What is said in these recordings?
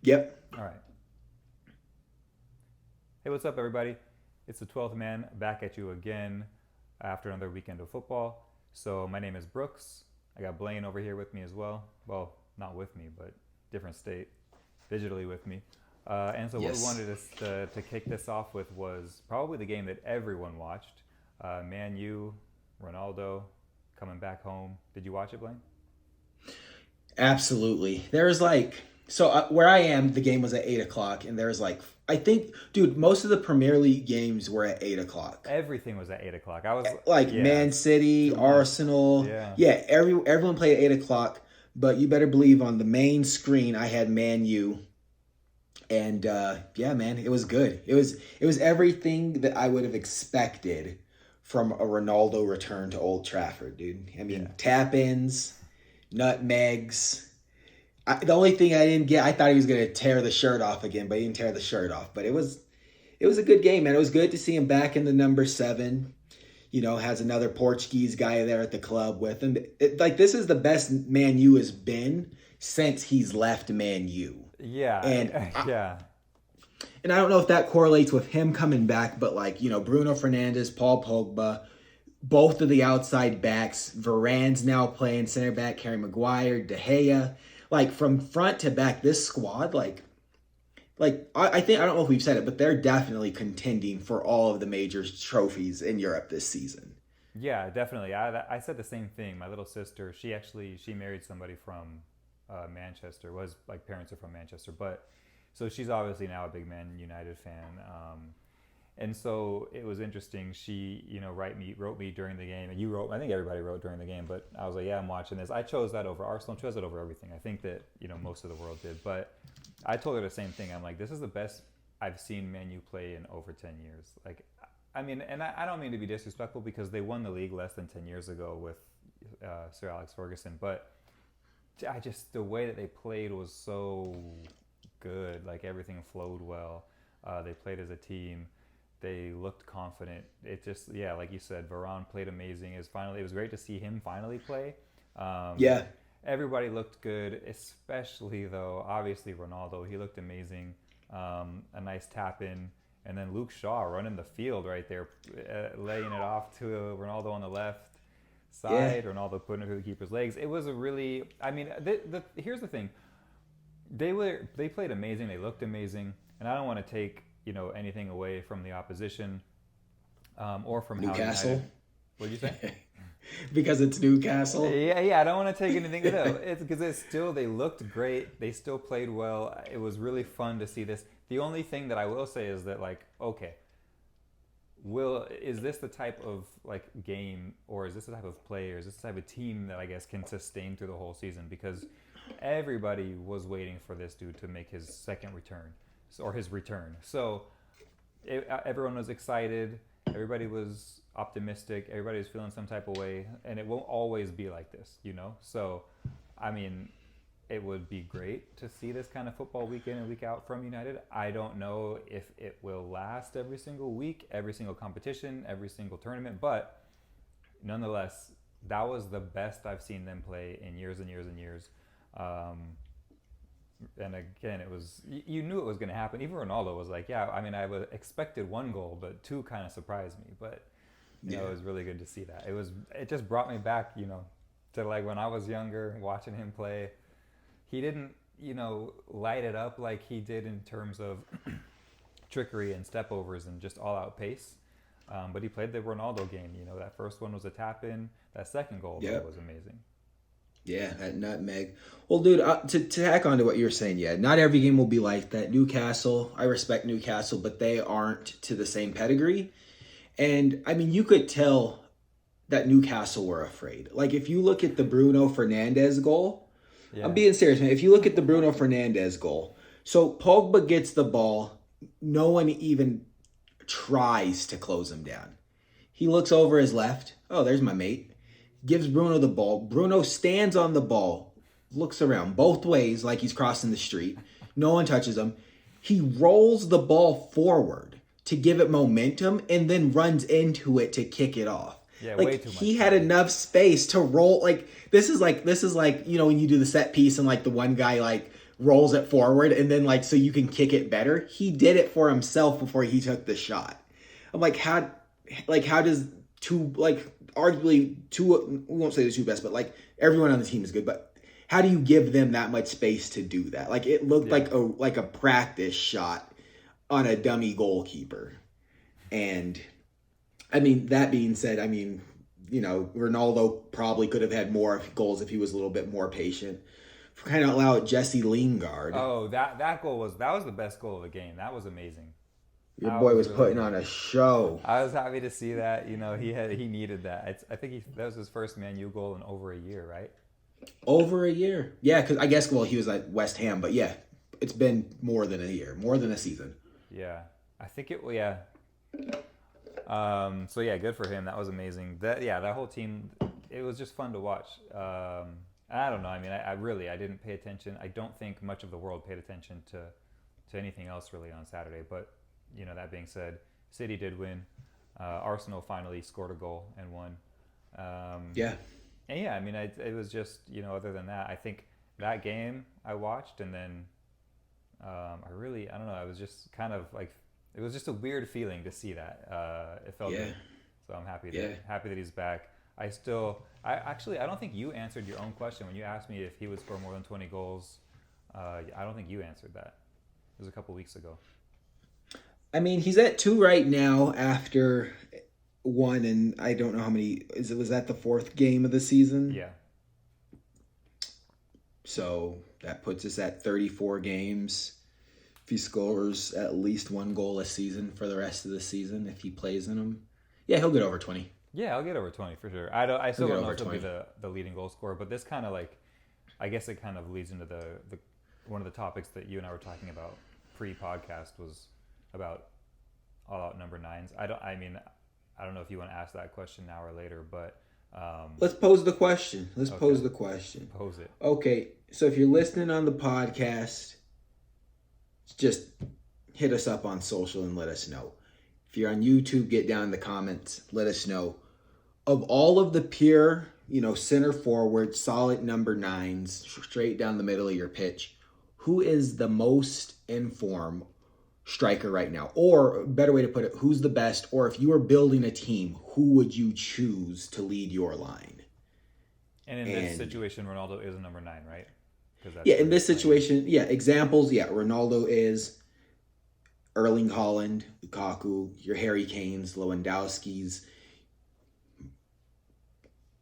Yep. All right. Hey, what's up, everybody? It's the 12th man back at you again after another weekend of football. So, my name is Brooks. I got Blaine over here with me as well. Well, not with me, but different state, digitally with me. And so, what we Yes. wanted to kick this off with was probably the game that everyone watched. Man U, Ronaldo coming back home. Did you watch it, Blaine? Absolutely. There's like where I am, the game was at 8 o'clock, and there's like I think, dude, most of the Premier League games were at 8 o'clock. Everything was at 8 o'clock. I was, Like yeah, Man City, too much. Arsenal, Yeah. yeah, everyone played at 8 o'clock. But you better believe on the main screen I had Man U, and yeah, man, it was good. It was everything that I would have expected from a Ronaldo return to Old Trafford, dude. I mean, Yeah. tap ins, nutmegs. The only thing I didn't get, I thought he was gonna tear the shirt off again, but he didn't tear the shirt off. But it was a good game, man. It was good to see him back in the number seven. Has another Portuguese guy there at the club with him. Like this is the best Man U has been since he's left Man U. And Yeah. Yeah. and I don't know if that correlates with him coming back, but like, Bruno Fernandes, Paul Pogba, both of the outside backs, Varane's now playing center back, Harry Maguire, De Gea, like from front to back, this squad, I think I don't know if we've said it, but they're definitely contending for all of the major trophies in Europe this season. Yeah, definitely. I said the same thing. My little sister, she married somebody from Manchester. Was like parents are from Manchester, but so she's obviously now a big Man United fan. And so it was interesting. She, wrote me during the game, and you wrote. I think everybody wrote during the game, but I was like, yeah, I'm watching this. I chose that over Arsenal. Chose it over everything. I think that most of the world did, but I told her the same thing. I'm like, this is the best I've seen Man U play in over 10 years. Like, I mean, and I don't mean to be disrespectful because they won the league less than 10 years ago with Sir Alex Ferguson, but I just the way that they played was so good. Like everything flowed well. They played as a team. They looked confident. It just, yeah, like you said, Varane played amazing. It was great to see him finally play. Um, Yeah, Everybody looked good, especially though, obviously Ronaldo. He looked amazing. A nice tap in, and then Luke Shaw running the field right there, laying it off to Ronaldo on the left yeah. side. Ronaldo putting it through the keeper's legs. It was a really, I mean, here's the thing: they played amazing. They looked amazing, and I don't want to take anything away from the opposition or from how United. Newcastle. What did you say? Because it's Newcastle. Yeah, yeah. I don't want to take anything to them. It's because they looked great. They still played well. It was really fun to see this. The only thing that I will say is that like, okay, will is this the type of like game, or is this the type of play, or is this the type of team that I guess can sustain through the whole season? Because everybody was waiting for this dude to make his second return or his return. So everyone was excited. Everybody was optimistic. Everybody was feeling some type of way, and it won't always be like this. So, I mean, it would be great to see this kind of football week in and week out from United. I don't know if it will last every single week, every single competition, every single tournament, but nonetheless, that was the best I've seen them play in years and years and years. Um, and again, it was you knew it was going to happen. Even Ronaldo was like, "Yeah, I mean, expected one goal, but two kind of surprised me." But it Yeah. was really good to see that. It just brought me back, to like when I was younger, watching him play. He didn't, light it up like he did in terms of trickery and step overs and just all out pace. But he played the Ronaldo game. That first one was a tap in. That second goal though Yep. was amazing. Yeah, at nutmeg. Well, dude, to hack on to what you're saying, yeah, not every game will be like that. Newcastle, I respect Newcastle, but they aren't to the same pedigree. And I mean, you could tell that Newcastle were afraid. Like if you look at the Bruno Fernandez goal, I'm Yeah, being serious, man. If you look at the Bruno Fernandez goal, so Pogba gets the ball, no one even tries to close him down. He looks over his left. Oh, there's my mate. Gives Bruno the ball. Bruno stands on the ball, looks around both ways like he's crossing the street. No one touches him. He rolls the ball forward to give it momentum and then runs into it to kick it off. yeah, way Like too much he had time. enough space to roll. Like this is like when you do the set piece and like the one guy like rolls it forward, and then like so you can kick it better. He did it for himself before he took the shot. I'm like, how does two like arguably two, we won't say the two best, but like everyone on the team is good, but how do you give them that much space to do that? Like it looked like a practice shot on a dummy goalkeeper. And I mean, that being said, I mean, Ronaldo probably could have had more goals if he was a little bit more patient. For kind of allow it, Jesse Lingard. Oh, that goal was the best goal of the game. That was amazing. Your boy was really putting on a show. I was happy to see that. He needed that. I think that was his first Man U goal in over a year, right? Over a year, yeah. Because I guess he was at West Ham, but yeah, it's been more than a year, more than a season. Yeah, I think it. Yeah. So yeah, good for him. That was amazing. That whole team. It was just fun to watch. I don't know. I mean, I didn't pay attention. I don't think much of the world paid attention to anything else really on Saturday, but. That being said, City did win. Arsenal finally scored a goal and won. Yeah. And yeah, I mean, it was just, other than that, I think that game I watched, and then I don't know, I was just kind of like, it was just a weird feeling to see that. It felt good. So I'm happy that he's back. I don't think you answered your own question when you asked me if he would score more than 20 goals. I don't think you answered that. It was a couple weeks ago. I mean, he's at 2 right now after 1, and I don't know how many. Was that the 4th game of the season? Yeah. So that puts us at 34 games. If he scores at least 1 goal a season for the rest of the season, if he plays in them, yeah, he'll get over 20. Yeah, I'll get over 20 for sure. I still don't know if he'll be the leading goal scorer, but this kind of like, I guess it kind of leads into the one of the topics that you and I were talking about pre-podcast was about all-out number 9s. I don't know if you want to ask that question now or later, but let's pose the question. Pose the question. Pose it. Okay, so if you're listening on the podcast, just hit us up on social and let us know. If you're on YouTube, get down in the comments. Let us know. Of all of the pure, center forward, solid number 9s, straight down the middle of your pitch, who is the most in form striker right now? Or a better way to put it, who's the best? Or if you were building a team, who would you choose to lead your line? And in this situation, Ronaldo is a number 9, right? In this situation, examples, Ronaldo is, Erling Haaland, Lukaku, your Harry Kanes, Lewandowski's.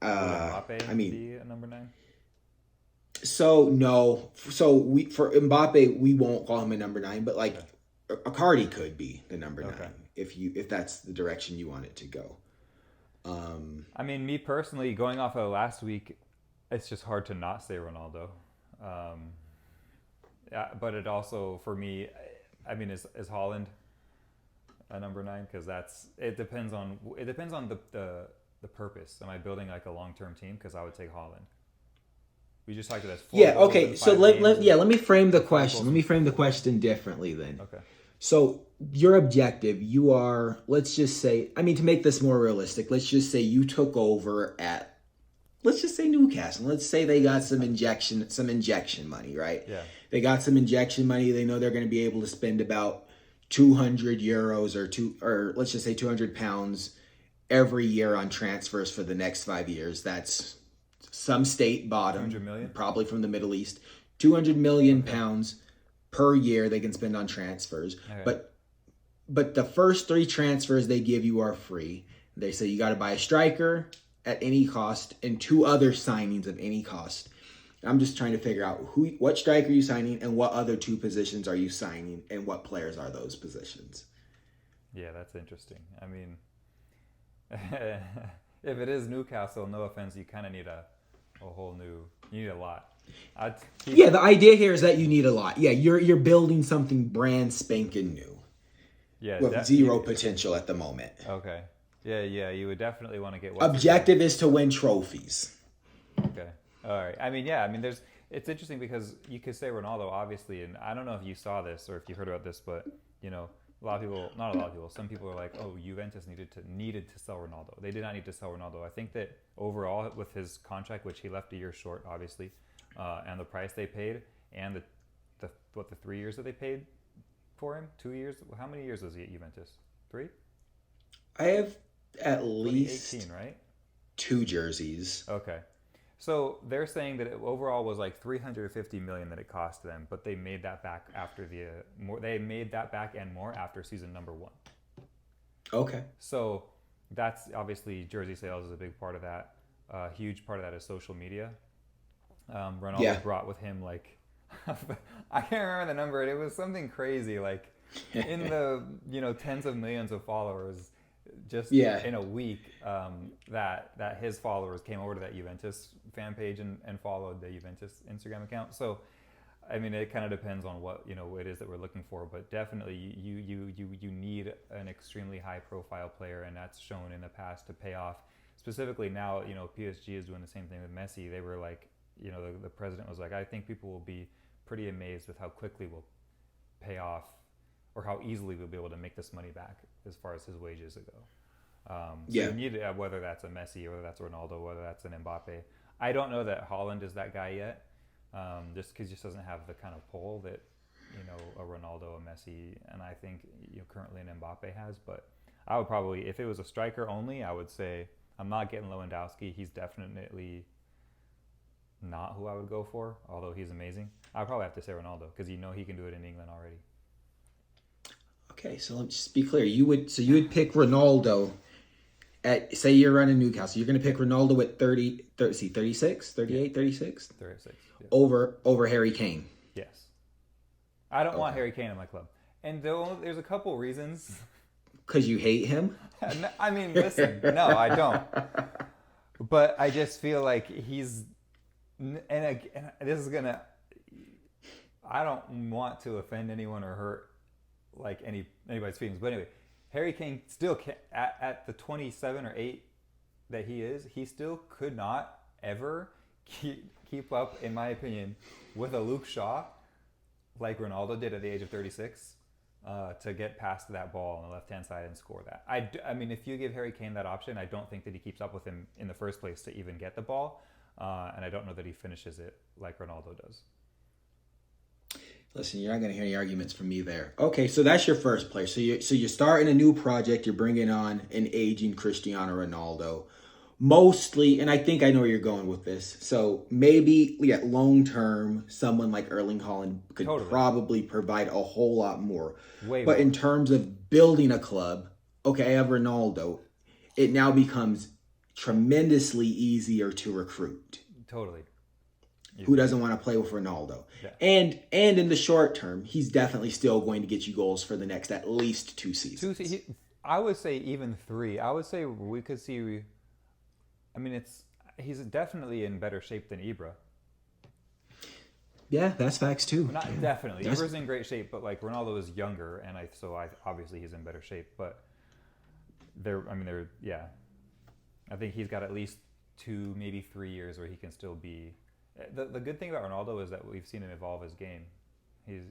Mbappe be a number 9? So no. So for Mbappe, we won't call him a number 9, but like Icardi could be the number 9 if that's the direction you want it to go. I mean, me personally, going off of last week, it's just hard to not say Ronaldo. But it also, for me, I mean, is Haaland a number 9? Because it depends on the purpose. Am I building like a long-term team? Because I would take Haaland. We just talked about this. Okay. So let me frame the question. Let me frame the question differently then. Okay. So your objective, you are, let's just say, I mean, to make this more realistic, let's just say you took over at, let's just say Newcastle. Let's say they got some injection money, right? Yeah. They got some injection money. They know they're going to be able to spend about 200 euros or let's just say 200 pounds every year on transfers for the next 5 years. That's some state bottom, 200 million? Probably from the Middle East. 200 million pounds per year they can spend on transfers. Okay. But the first 3 transfers they give you are free. They say you got to buy a striker at any cost and 2 other signings of any cost. I'm just trying to figure out what striker are you signing and what other 2 positions are you signing and what players are those positions. Yeah, that's interesting. I mean, if it is Newcastle, no offense, you kind of need a whole new. You need a lot. The idea here is that you need a lot. Yeah, you're building something brand spanking new. Yeah, with zero potential at the moment. Okay. Yeah, you would definitely want to get. Objective is to win trophies. Okay. All right. I mean, it's interesting because you could say Ronaldo, obviously, and I don't know if you saw this or if you heard about this, but not a lot of people. Some people are like, "Oh, Juventus needed to sell Ronaldo." They did not need to sell Ronaldo. I think that overall, with his contract, which he left a year short, obviously, and the price they paid, and the 3 years that they paid for him? 2 years? How many years was he at Juventus? 3? I have at least 2018, right? 2 jerseys. Okay. So they're saying that it overall was like 350 million that it cost them, but they made that back after they made that back and more after season number 1. Okay. So that's obviously jersey sales is a big part of that. A huge part of that is social media. Ronaldo brought with him like I can't remember the number. It was something crazy, like in the tens of millions of followers. Just in a week, that his followers came over to that Juventus fan page and followed the Juventus Instagram account. So, I mean, it kind of depends on what it is that we're looking for, but definitely you need an extremely high profile player, and that's shown in the past to pay off. Specifically now, PSG is doing the same thing with Messi. They were like, the president was like, I think people will be pretty amazed with how quickly we'll pay off, or how easily we'll be able to make this money back as far as his wages go. You need whether that's a Messi, or whether that's a Ronaldo, whether that's an Mbappe. I don't know that Haaland is that guy yet, just because he just doesn't have the kind of pull that a Ronaldo, a Messi, and I think currently an Mbappe has. But I would probably, if it was a striker only, I would say I'm not getting Lewandowski. He's definitely not who I would go for, although he's amazing. I'd probably have to say Ronaldo, because he can do it in England already. Okay, so let's just be clear. You would pick Ronaldo at, say you're running Newcastle. You're going to pick Ronaldo at 36, 38, 36? 36. Yeah. Over Harry Kane. Yes. I don't want Harry Kane in my club. And there's a couple reasons. Because you hate him? I mean, listen, no, I don't. But I just feel like he's... And this is going to... I don't want to offend anyone or hurt like anybody's feelings, but anyway, Harry Kane still at the 27 or 8 that he still could not ever keep up, in my opinion, with a Luke Shaw like Ronaldo did at the age of 36 to get past that ball on the left hand side and score that. I mean, if you give Harry Kane that option, I don't think that he keeps up with him in the first place to even get the ball, and I don't know that he finishes it like Ronaldo does. Listen, you're not going to hear any arguments from me there. Okay, so that's your first player. So you're starting a new project. You're bringing on an aging Cristiano Ronaldo. Mostly, and I think I know where you're going with this. So maybe long term, someone like Erling Haaland could probably provide a whole lot more. But more. In terms of building a club, okay, I have Ronaldo. It now becomes tremendously easier to recruit. Totally. Who doesn't want to play with Ronaldo? Yeah. And in the short term, he's definitely still going to get you goals for the next at least 2 seasons. I would say even 3. I would say we could see... I mean, he's definitely in better shape than Ibra. Yeah, that's facts too. Not definitely. Ibra's in great shape, but like Ronaldo is younger, and obviously he's in better shape. But I think he's got at least 2, maybe 3 years where he can still be... The good thing about Ronaldo is that we've seen him evolve his game. He'll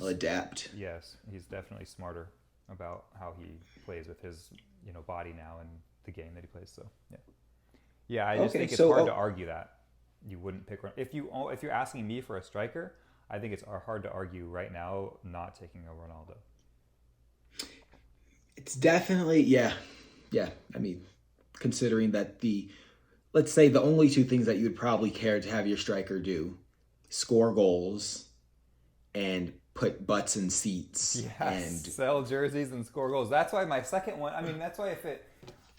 adapt. Yes, he's definitely smarter about how he plays with his body now and the game that he plays. So I just think it's hard to argue that you wouldn't pick if you're asking me for a striker. I think it's hard to argue right now not taking a Ronaldo. It's definitely I mean, considering that let's say the only 2 things that you would probably care to have your striker do: score goals and put butts in seats. Yes, and sell jerseys and score goals. That's why my second one, I mean, that's why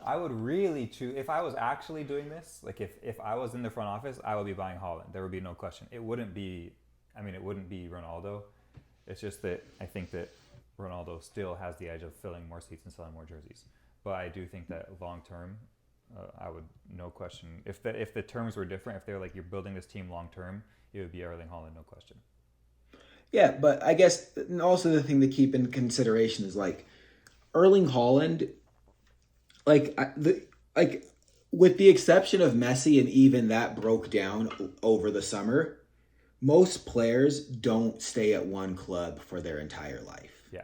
I would really choose, if I was actually doing this, like if I was in the front office, I would be buying Haaland. There would be no question. It wouldn't be Ronaldo. It's just that I think that Ronaldo still has the edge of filling more seats and selling more jerseys. But I do think that long term, I would, no question. If the terms were different, if they're like you're building this team long term, it would be Erling Haaland, no question. Yeah, but I guess also the thing to keep in consideration is like Erling Haaland, with the exception of Messi, and even that broke down over the summer, most players don't stay at one club for their entire life. Yeah.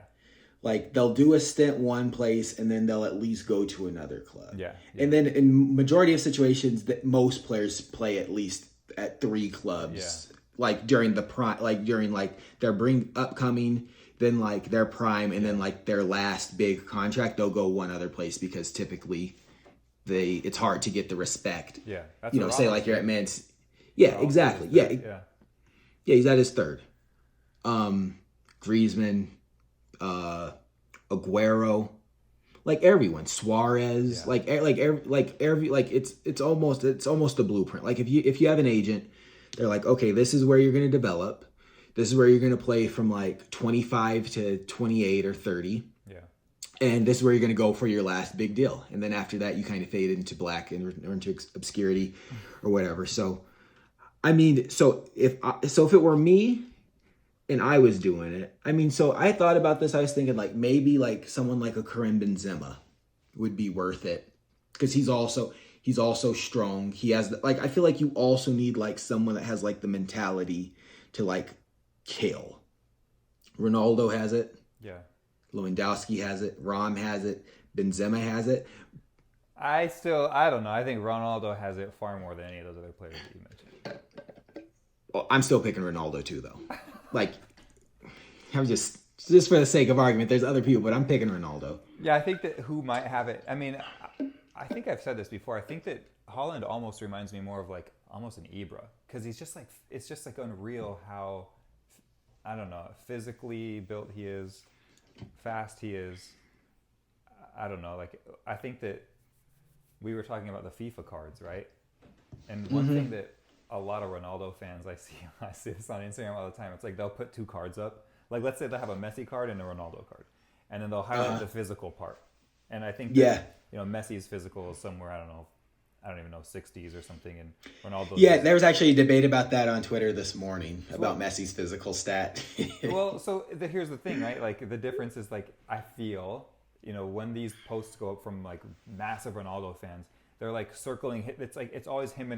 Like they'll do a stint one place and then they'll at least go to another club. Yeah. And then in majority of situations that most players play at least at 3 clubs like during the prime, like during like their upcoming, then like their prime, and then like their last big contract, they'll go one other place because typically it's hard to get the respect. Yeah, that's you know, say like you're at Man's. Yeah, exactly. Yeah, yeah, he's at his third. Griezmann, Aguero, like everyone, Suarez, it's almost a blueprint. Like if you have an agent, they're like, okay, this is where you're going to develop. This is where you're going to play from like 25 to 28 or 30. Yeah. And this is where you're going to go for your last big deal. And then after that, you kind of fade into black or into obscurity or whatever. So, I mean, so if it were me and I was doing it, I mean, so I thought about this. I was thinking like maybe like someone like a Karim Benzema would be worth it because he's also strong. He has like, I feel like you also need like someone that has like the mentality to like kill. Ronaldo has it. Yeah. Lewandowski has it. Rom has it. Benzema has it. I don't know. I think Ronaldo has it far more than any of those other players that you mentioned. Well, I'm still picking Ronaldo too, though. Like, I'm just for the sake of argument, there's other people, but I'm picking Ronaldo. Yeah, I think that who might have it. I mean, I think I've said this before. I think that Haaland almost reminds me more of like almost an Ibra because he's just like it's just like unreal how I don't know physically built he is, fast he is. I don't know. Like I think that we were talking about the FIFA cards, right? And one thing that a lot of Ronaldo fans I see this on Instagram all the time. It's like they'll put two cards up. Like let's say they have a Messi card and a Ronaldo card, and then they'll highlight the physical part. And I think that, you know, Messi's physical is somewhere I don't even know 60s or something, and Ronaldo. Yeah, there was actually a debate about that on Twitter this morning about Messi's physical stat. Well, so here's the thing, right? Like the difference is like I feel, you know, when these posts go up from like massive Ronaldo fans, they're like circling. It's like it's always him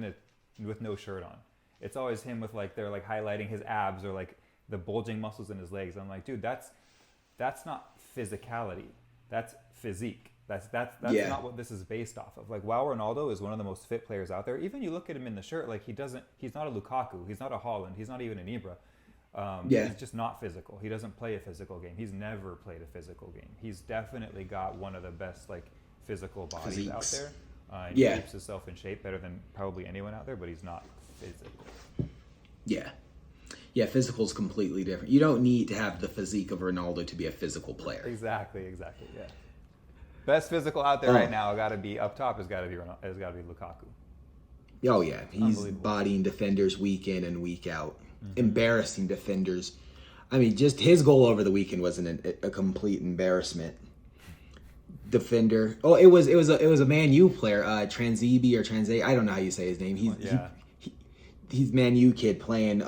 with no shirt on. It's always him with like they're like highlighting his abs or like the bulging muscles in his legs. I'm like, dude, that's not physicality. That's physique. That's not what this is based off of. Like, while Ronaldo is one of the most fit players out there, even you look at him in the shirt, like he's not a Lukaku, he's not a Haaland, he's not even an Ibra. He's just not physical. He doesn't play a physical game. He's never played a physical game. He's definitely got one of the best like physical bodies Physiques out there. He keeps himself in shape better than probably anyone out there, but he's not physical. Yeah. Yeah, physical is completely different. You don't need to have the physique of Ronaldo to be a physical player. Exactly, yeah. Best physical out there right now got to be up top. Has got to be Lukaku. Oh yeah, he's bodying defenders week in and week out, embarrassing defenders. I mean, just his goal over the weekend was a complete embarrassment. Defender. Oh, it was a Man U player, Transibi or Transe. I don't know how you say his name. He's Man U kid playing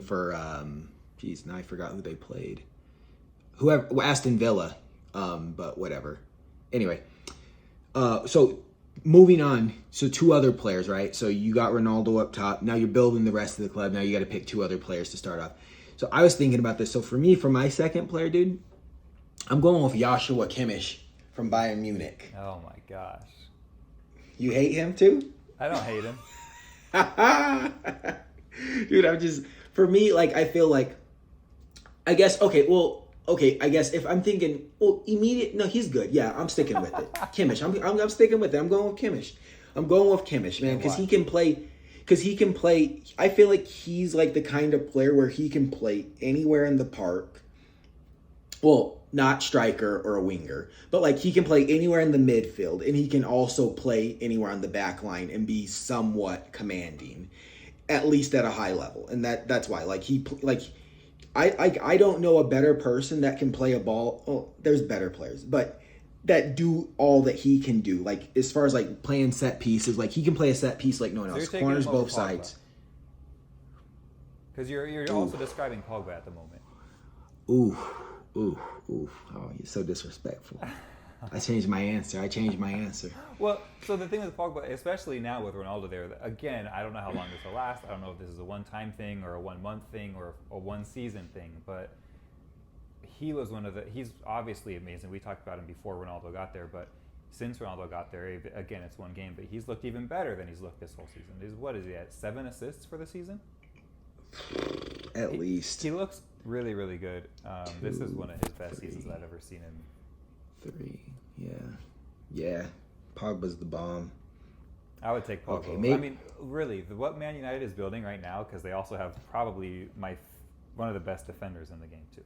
for now I forgot who they played. Aston Villa. But whatever. Anyway, so moving on. So two other players, right? So you got Ronaldo up top. Now you're building the rest of the club. Now you got to pick two other players to start off. So I was thinking about this. So for me, for my second player, dude, I'm going with Joshua Kimmich from Bayern Munich. Oh my gosh. You hate him too? I don't hate him. Dude, for me, like, I feel like, I guess, I guess if I'm thinking, no, he's good. Yeah, I'm sticking with it. Kimmich, I'm sticking with it. I'm going with Kimmich, man, because he can play. I feel like he's like the kind of player where he can play anywhere in the park. Well, not striker or a winger, but like he can play anywhere in the midfield, and he can also play anywhere on the back line and be somewhat commanding, at least at a high level. And that's why, I don't know a better person that can play a ball. Oh, there's better players, but that do all that he can do. Like as far as like playing set pieces, like he can play a set piece like no one else. Corners both sides. Because you're also describing Pogba at the moment. Ooh. Oh, you're so disrespectful. I changed my answer. Well, so the thing with Pogba, especially now with Ronaldo there, again, I don't know how long this will last. I don't know if this is a one-time thing or a one-month thing or a one-season thing, but he's obviously amazing. We talked about him before Ronaldo got there, but since Ronaldo got there, again, it's one game, but he's looked even better than he's looked this whole season. What is he at? 7 assists for the season? At least He looks really, really good. This is one of his best seasons I've ever seen him. 3. Yeah. Pogba's the bomb. I would take Pogba. Okay, I mean, really, what Man United is building right now, because they also have probably one of the best defenders in the game too.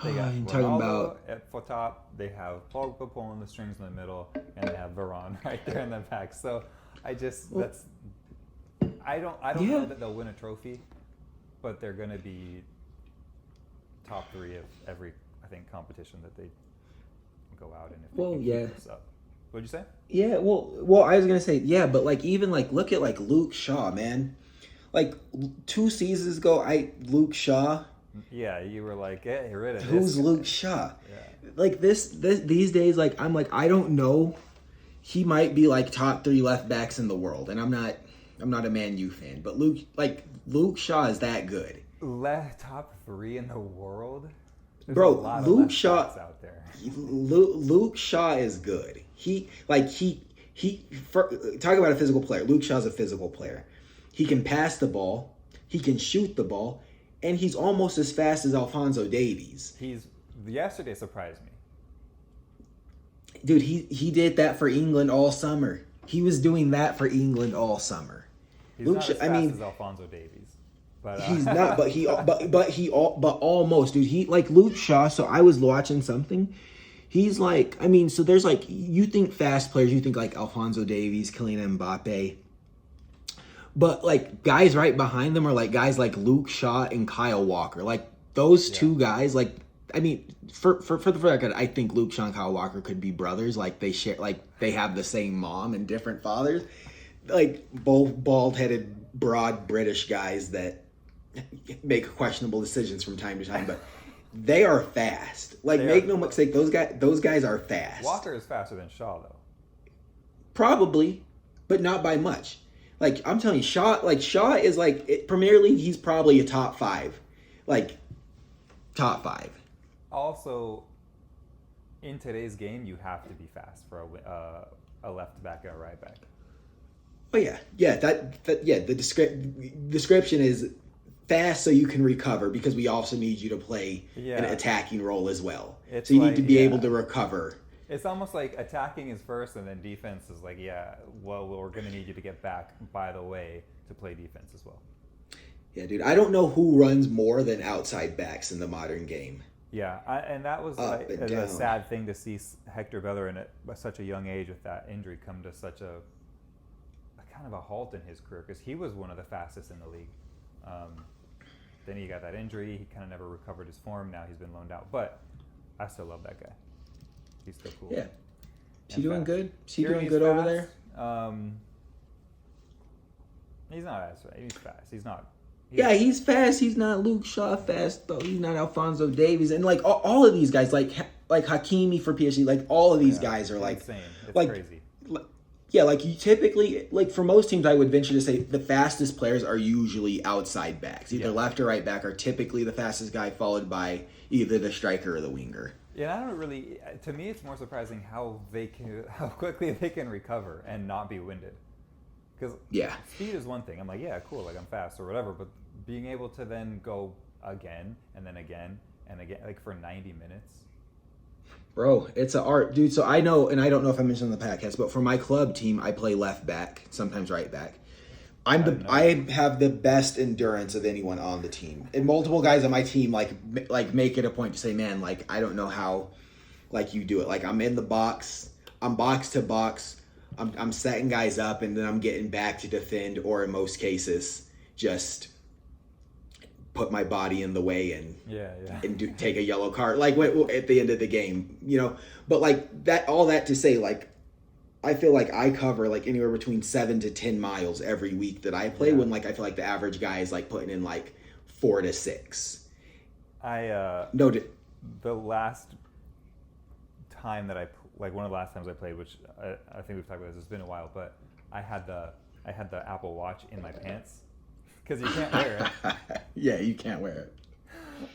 They got I'm Ronaldo talking about for top. They have Pogba pulling the strings in the middle, and they have Varane right there in the back. So I don't know that they'll win a trophy, but they're going to be top 3 of every, I think, competition that they go out in if they can keep this up. What'd you say? Yeah, well, I was gonna say but like even like look at like Luke Shaw, man. Like 2 seasons ago, Luke Shaw. Yeah, you were like, get rid of this. Who's guy. Luke Shaw? Yeah. Like these days, like I'm like I don't know. He might be like top 3 left backs in the world, and I'm not a Man U fan, but Luke Shaw is that good. Top 3 in the work? There's Bro, a lot Luke of Shaw out there. Luke Shaw is good. Talk about a physical player. Luke Shaw's a physical player. He can pass the ball, he can shoot the ball, and he's almost as fast as Alphonso Davies. Yesterday surprised me. Dude, he did that for England all summer. He was doing that for England all summer. He's not as fast as Alphonso Davies. But, he's not, but almost, dude. He like Luke Shaw. So I was watching something. He's like, I mean, so there's like, you think fast players, you think like Alphonso Davies, Kylian Mbappe, but like guys right behind them are like guys like Luke Shaw and Kyle Walker. Like those 2 guys, like I mean, for the record, I think Luke Shaw and Kyle Walker could be brothers. Like they share, like they have the same mom and different fathers. Like both bald-headed, broad British guys that make questionable decisions from time to time, but they are fast. Like make no mistake, those guys are fast. Walker is faster than Shaw though. Probably, but not by much. Like I'm telling you, Shaw is like Premier League. He's probably a top 5, like top 5. Also, in today's game, you have to be fast for a left back or a right back. Oh yeah. The description is fast so you can recover, because we also need you to play an attacking role as well. So you need to be able to recover. It's almost like attacking is first, and then defense is like, we're going to need you to get back, by the way, to play defense as well. Yeah, dude. I don't know who runs more than outside backs in the modern game. Yeah, and that was a sad thing to see Hector Bellerin at such a young age with that injury come to such a kind of a halt in his career, because he was one of the fastest in the league. Then he got that injury. He kind of never recovered his form. Now he's been loaned out, but I still love that guy. He's still cool. Yeah. Is he doing good? Is he doing good over there? He's not as fast. He's fast. He's not. He's fast. He's not Luke Shaw fast though. He's not Alphonso Davies, and like all of these guys, like Hakimi for PSG, like all of these guys are like insane. It's like crazy. Yeah, like you typically, like for most teams, I would venture to say the fastest players are usually outside backs. Either left or right back are typically the fastest guy, followed by either the striker or the winger. Yeah, I don't really. To me, it's more surprising how quickly they can recover and not be winded. Because speed is one thing. I'm like, cool, like I'm fast or whatever. But being able to then go again and then again and again, like for 90 minutes. Bro, it's an art, dude. So I know, and I don't know if I mentioned on the podcast, but for my club team, I play left back, sometimes right back. I have the best endurance of anyone on the team, and multiple guys on my team like make it a point to say, man, like I don't know how, like you do it. Like I'm in the box, I'm box to box, I'm setting guys up, and then I'm getting back to defend, or in most cases, just put my body in the way and take a yellow card like at the end of the game, but like that, all that to say, like I feel like I cover like anywhere between 7 to 10 miles every week that I play, when like I feel like the average guy is like putting in like 4 to 6. The last time that one of the last times I played, which I think we've talked about this, it's been a while, but I had the Apple Watch in my pants. Because you can't wear it. Yeah, you can't wear it.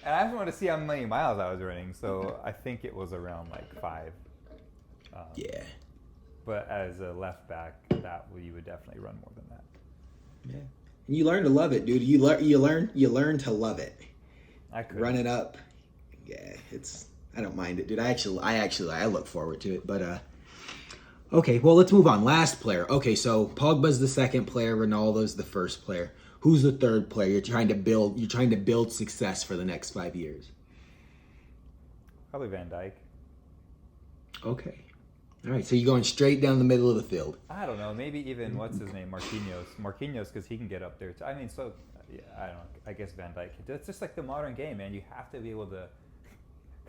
And I just wanted to see how many miles I was running, so I think it was around like 5. But as a left back, you would definitely run more than that. You learn to love it, dude. You learn to love it. I could. Running up, yeah, it's I don't mind it, dude. I look forward to it. But okay, well let's move on. Last player. Okay, so Pogba's the second player, Ronaldo's the first player. Who's the third player? You're trying to build success for the next 5 years. Probably Van Dijk. Okay. All right, so you're going straight down the middle of the field. I don't know. Maybe even what's his name, Marquinhos, because he can get up there too. I mean, so yeah, I don't know. I guess Van Dijk. It's just like the modern game, man. You have to be able to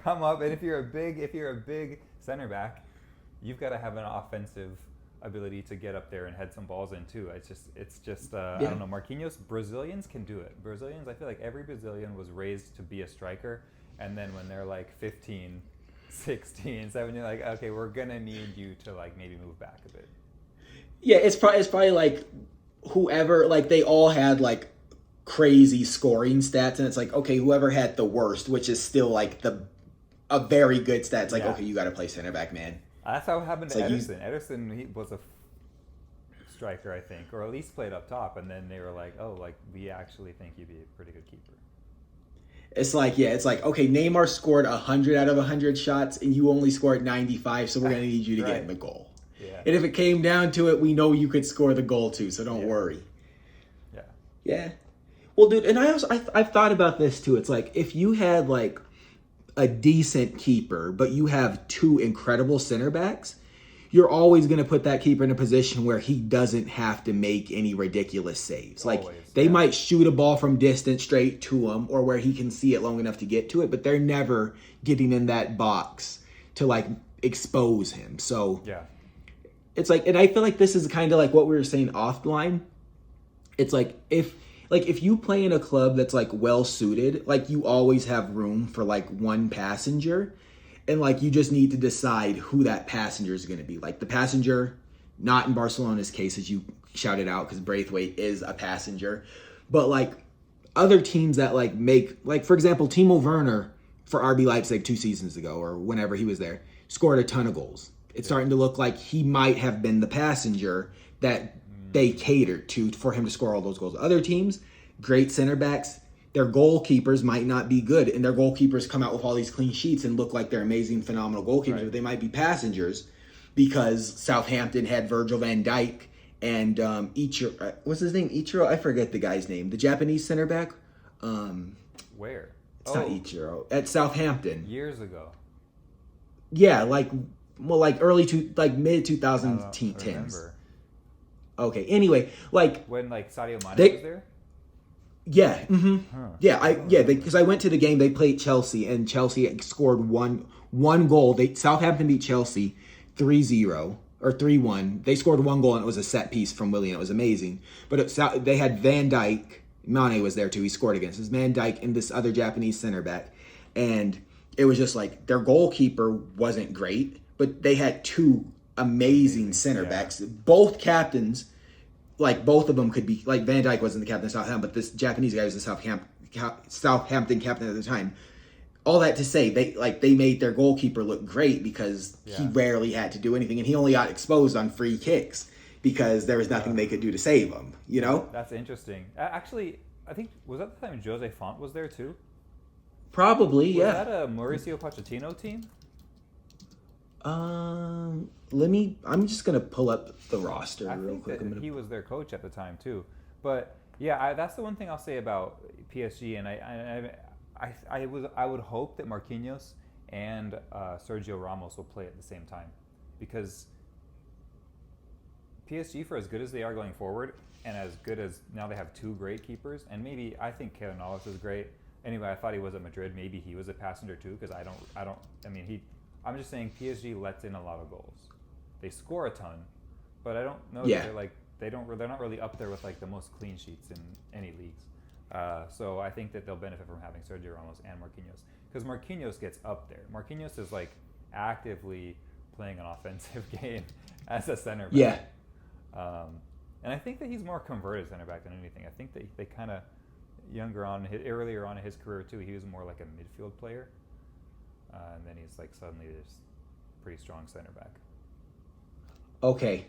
come up, and if you're a big center back, you've got to have an offensive ability to get up there and head some balls in too. It's just I don't know. Marquinhos, Brazilians can do it. Brazilians, I feel like every Brazilian was raised to be a striker, and then when they're like 15. 16, 17, like, okay, we're gonna need you to like maybe move back a bit. Yeah, it's probably like whoever, like they all had like crazy scoring stats, and it's like, okay, whoever had the worst, which is still like a very good stat. It's like, okay, you got to play center back, man. That's how it happened to like Ederson. Ederson, he was a striker, I think, or at least played up top, and then they were like, oh, like we actually think you'd be a pretty good keeper. It's like, okay, Neymar scored 100 out of 100 shots, and you only scored 95, so we're going to need you to get in the goal. Yeah. And if it came down to it, we know you could score the goal too, so don't worry. Yeah. Yeah. Well, dude, and I've thought about this too. It's like, if you had like a decent keeper, but you have two incredible center backs, you're always going to put that keeper in a position where he doesn't have to make any ridiculous saves. Like, they might shoot a ball from distance straight to him, or where he can see it long enough to get to it, but they're never getting in that box to like expose him. So it's like, and I feel like this is kind of like what we were saying offline. It's like, if you play in a club that's like well suited, like you always have room for like one passenger. And, like, you just need to decide who that passenger is going to be. Like, the passenger, not in Barcelona's case, as you shouted out, because Braithwaite is a passenger. But, like, other teams that, like, make... Like, for example, Timo Werner for RB Leipzig 2 seasons ago, or whenever he was there, scored a ton of goals. It's starting to look like he might have been the passenger that they catered to for him to score all those goals. Other teams, great center backs... Their goalkeepers might not be good, and their goalkeepers come out with all these clean sheets and look like they're amazing, phenomenal goalkeepers, but they might be passengers because Southampton had Virgil van Dijk and Ichiro. What's his name? Ichiro? I forget the guy's name. The Japanese center back. Where? It's not Ichiro. At Southampton. Years ago. Yeah, like mid 2010s. Okay. Anyway, like when like Sadio Mane was there. Yeah, because I went to the game. They played Chelsea, and Chelsea scored one goal. Southampton beat Chelsea 3-0 or 3-1. They scored one goal, and it was a set piece from Willian. It was amazing. But they had Van Dijk. Mane was there too. He scored against us. Van Dijk and this other Japanese center back, and it was just like their goalkeeper wasn't great, but they had two amazing center backs, both captains. Like, both of them could be... Like, Van Dijk wasn't the captain of Southampton, but this Japanese guy was the Southampton captain at the time. All that to say, they made their goalkeeper look great because he rarely had to do anything, and he only got exposed on free kicks because there was nothing they could do to save him, you know? That's interesting. Actually, I think... Was that the time Jose Font was there, too? Probably, was that a Mauricio Pochettino team? I'm just gonna pull up the roster real quick. He was their coach at the time too, but yeah, that's the one thing I'll say about PSG, and I would hope that Marquinhos and Sergio Ramos will play at the same time, because PSG, for as good as they are going forward, and as good as now they have two great keepers, and maybe I think Keylor Navas is great. Anyway, I thought he was at Madrid. Maybe he was a passenger too, because I'm just saying PSG lets in a lot of goals. They score a ton, but I don't know that they're not really up there with like the most clean sheets in any leagues. So I think that they'll benefit from having Sergio Ramos and Marquinhos, because Marquinhos gets up there. Marquinhos is like actively playing an offensive game as a center back. Yeah. And I think that he's more converted center back than anything. I think that they kind of earlier on in his career too, he was more like a midfield player. And then he's like suddenly this pretty strong center back. Okay,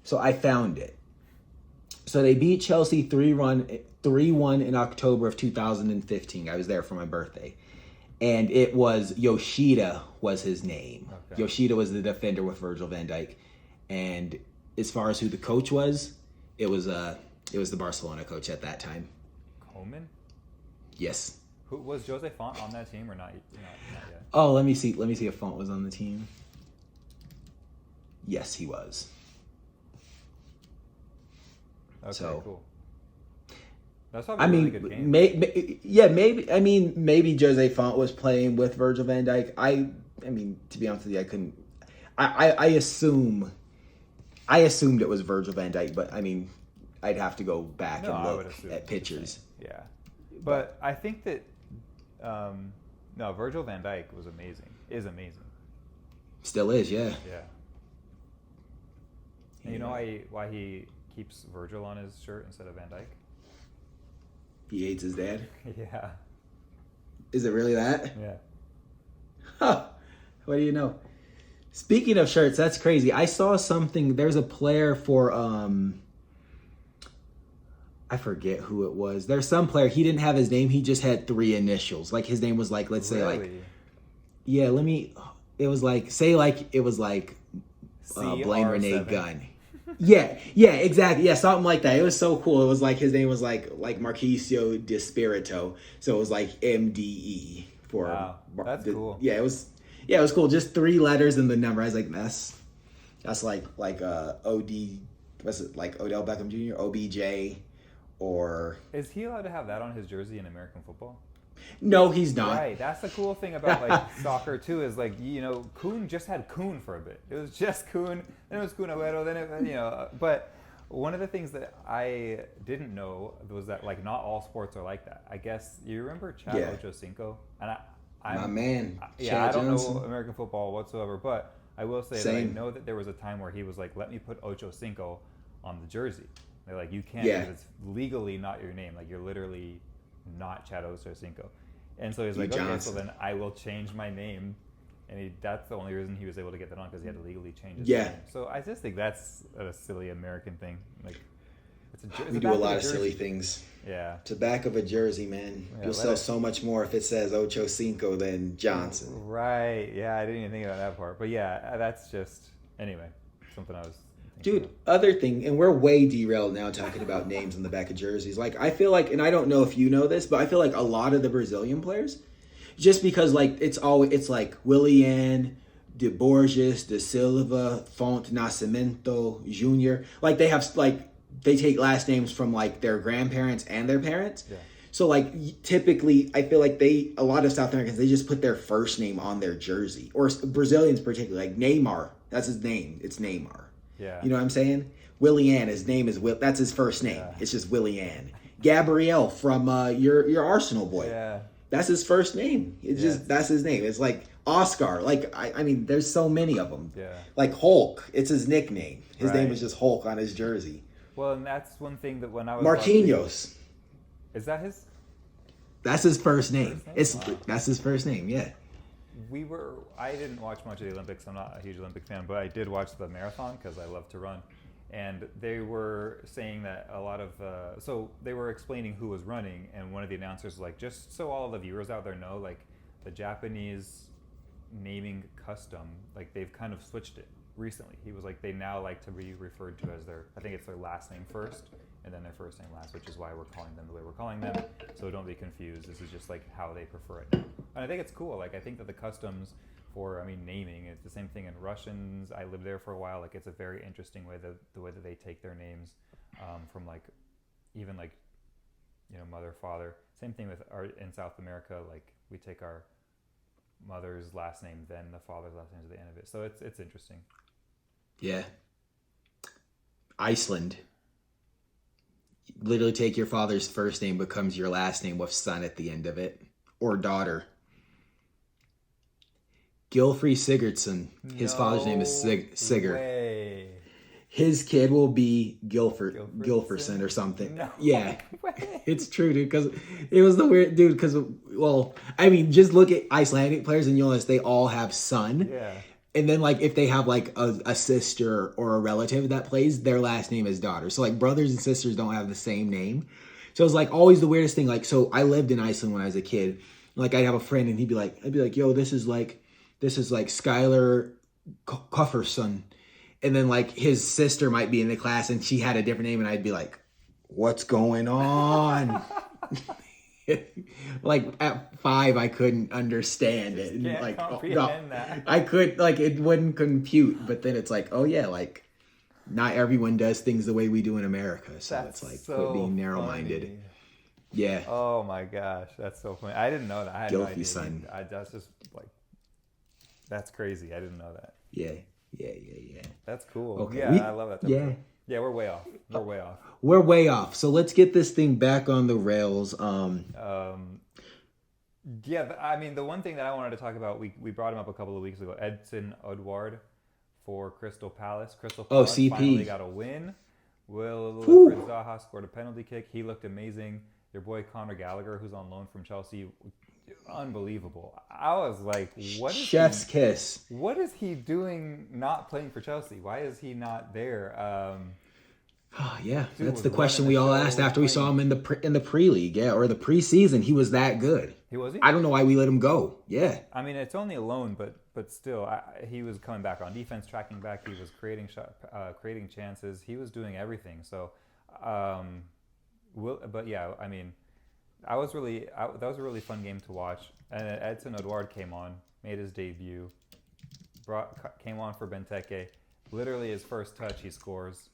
so I found it. So they beat Chelsea 3-1 in October of 2015. I was there for my birthday. And it was Yoshida was his name. Okay. Yoshida was the defender with Virgil van Dijk. And as far as who the coach was, it was the Barcelona coach at that time. Coleman? Yes. Who was Jose Font on that team or not yet? Oh, let me see if Font was on the team. Yes, he was. Okay, So, cool. That's probably a really good game. Maybe Jose Font was playing with Virgil van Dijk. I mean, to be honest with you, I couldn't. I assumed it was Virgil van Dijk, but I mean, I'd have to go back and look at pictures. Yeah, but I think that no, Virgil van Dijk was amazing. Is amazing. Still is, yeah. Yeah. And you know why he keeps Virgil on his shirt instead of Van Dijk? He hates his dad. Yeah. Is it really that? Yeah. Huh. What do you know? Speaking of shirts, that's crazy. I saw something. There's a player for I forget who it was. There's some player. He didn't have his name. He just had 3 initials. Like his name was like, let's say like, yeah. It was like Blaine Renee Gunn. Yeah, exactly. Yeah, something like that. It was so cool. It was like his name was like Marquisio Despirito. So it was like MDE for. Wow, that's cool. Yeah, it was cool. Just 3 letters in the number. I was like, that's like OD. Was it like Odell Beckham Jr. OBJ, or is he allowed to have that on his jersey in American football? No, he's not. Right. That's the cool thing about like soccer too is like Kun just had Kun for a bit. It was just Kun, then it was Kun Agüero, then it But one of the things that I didn't know was that like not all sports are like that. I guess you remember Chad Ochocinco, and my man. Yeah, I don't know American football whatsoever, but I will say that I know that there was a time where he was like, "Let me put Ochocinco on the jersey." They're like, "You can't because it's legally not your name. Like you're literally not Chad Ochocinco." And so he's like, "Okay, so then I will change my name." And that's the only reason he was able to get that on, because he had to legally change his name. So I just think that's a silly American thing. Like, we do a lot of silly things. Yeah. To back of a jersey, man. Yeah, you'll sell so much more if it says Ocho Cinco than Johnson. Right. Yeah, I didn't even think about that part. But yeah, that's just, anyway, something I was Dude, other thing, and we're way derailed now talking about names on the back of jerseys. Like, I feel like, and I don't know if you know this, but I feel like a lot of the Brazilian players, just because like it's like Willian, De Borges, De Silva, Font Nascimento, Junior. Like they take last names from like their grandparents and their parents. Yeah. So like typically, I feel like a lot of South Americans, they just put their first name on their jersey, or Brazilians particularly, like Neymar. That's his name. It's Neymar. Yeah. You know what I'm saying? Willian, his name is Will. That's his first name. Yeah. It's just Willian. Gabriel from your Arsenal boy. Yeah. That's his first name. It's just that's his name. It's like Oscar. Like I mean, there's so many of them. Yeah. Like Hulk. It's his nickname. His name is just Hulk on his jersey. Well, and that's one thing that when I was Marquinhos. Is that his? That's his first name. That's his first name. Yeah. I didn't watch much of the Olympics. I'm not a huge Olympic fan, but I did watch the marathon because I love to run. And they were saying that a lot of, so they were explaining who was running, and one of the announcers was like, just so all of the viewers out there know, like the Japanese naming custom, like they've kind of switched it recently. He was like, they now like to be referred to as I think it's their last name first, and then their first name last, which is why we're calling them the way we're calling them. So don't be confused. This is just like how they prefer it now. And I think it's cool. Like I think that the customs for, naming, it's the same thing in Russians. I lived there for a while. Like it's a very interesting way, the way that they take their names from like, even like, mother, father. Same thing with in South America. Like we take our mother's last name, then the father's last name at the end of it. So it's interesting. Yeah. Iceland. Literally take your father's first name becomes your last name with son at the end of it. Or daughter. Gylfri Sigurdsson. His father's name is Sigurd. Way. His kid will be Gylferson or something. No yeah. way. It's true, dude, because it was the weird, dude, because, just look at Icelandic players and you'll notice they all have son. Yeah. And then like if they have like a sister or a relative that plays, their last name is daughter. So like brothers and sisters don't have the same name. So it's like always the weirdest thing. Like so I lived in Iceland when I was a kid. Like I'd have a friend and I'd be like, yo, this is like Skylar Kufferson. And then like his sister might be in the class and she had a different name and I'd be like, what's going on? Like at 5 I couldn't understand it. And Can't like comprehend that. I could like it wouldn't compute, but then it's like, oh yeah, like not everyone does things the way we do in America. So That's it's like so quit being narrow minded. funny. Yeah. Oh my gosh, that's so funny. I didn't know that. I had no Guilty idea. son. That's just like, that's crazy. I didn't know that. Yeah. That's cool. Okay. Yeah, I love that. Yeah. Yeah, we're way off. We're way off. So let's get this thing back on the rails. Yeah, I mean, the one thing that I wanted to talk about, we brought him up a couple of weeks ago, Edson Odward for Crystal Palace. Crystal Palace CP. finally got a win. Will Whew. Zaha scored a penalty kick. He looked amazing. Your boy Conor Gallagher, who's on loan from Chelsea, unbelievable. I was like, Chef's kiss. what is he doing not playing for Chelsea? Why is he not there? Oh, yeah, Dude that's was the question running we the all show, asked after we saw him in the pre-league, yeah, or the preseason. He was that good. Was he? I don't know why we let him go. Yeah, I mean, it's only a loan, but still, he was coming back on defense, tracking back. He was creating chances. He was doing everything. So, but yeah, I mean, that was a really fun game to watch. And Edson Odward came on, made his debut, came on for Benteke. Literally his first touch, he scores.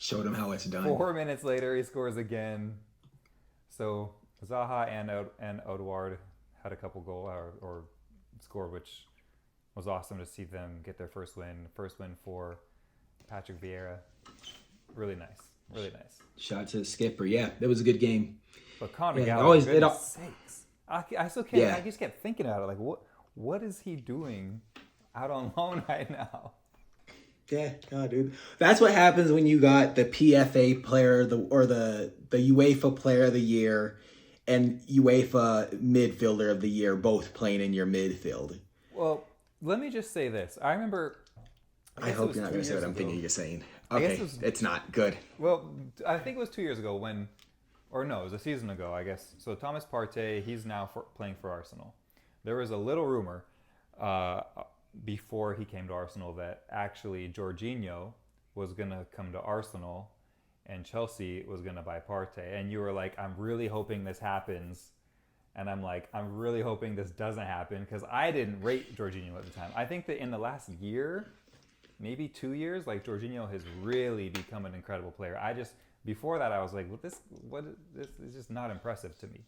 showed him how it's done. 4 minutes later, he scores again. So Zaha and Odward had a couple goal or scored, which was awesome to see them get their first win. First win for Patrick Vieira. Really nice. Shout out to the skipper. Yeah, that was a good game. But Conor Yeah, Gallagher, goodness sakes. I still can't. Yeah. I just kept thinking about it. Like, what is he doing out on loan right now? Yeah, no, dude. That's what happens when you got the PFA player or the UEFA player of the year and UEFA midfielder of the year both playing in your midfield. Well, let me just say this. I remember. I hope you're not going to say what I'm thinking you're saying. Okay, it's not good. Well, I think it was 2 years ago it was a season ago, I guess. So Thomas Partey, he's now playing for Arsenal. There was a little rumor before he came to Arsenal that actually Jorginho was going to come to Arsenal and Chelsea was going to buy Partey. And you were like, I'm really hoping this happens. And I'm like, I'm really hoping this doesn't happen because I didn't rate Jorginho at the time. I think that in the last year, maybe 2 years, like Jorginho has really become an incredible player. Before that, I was like, this is just not impressive to me.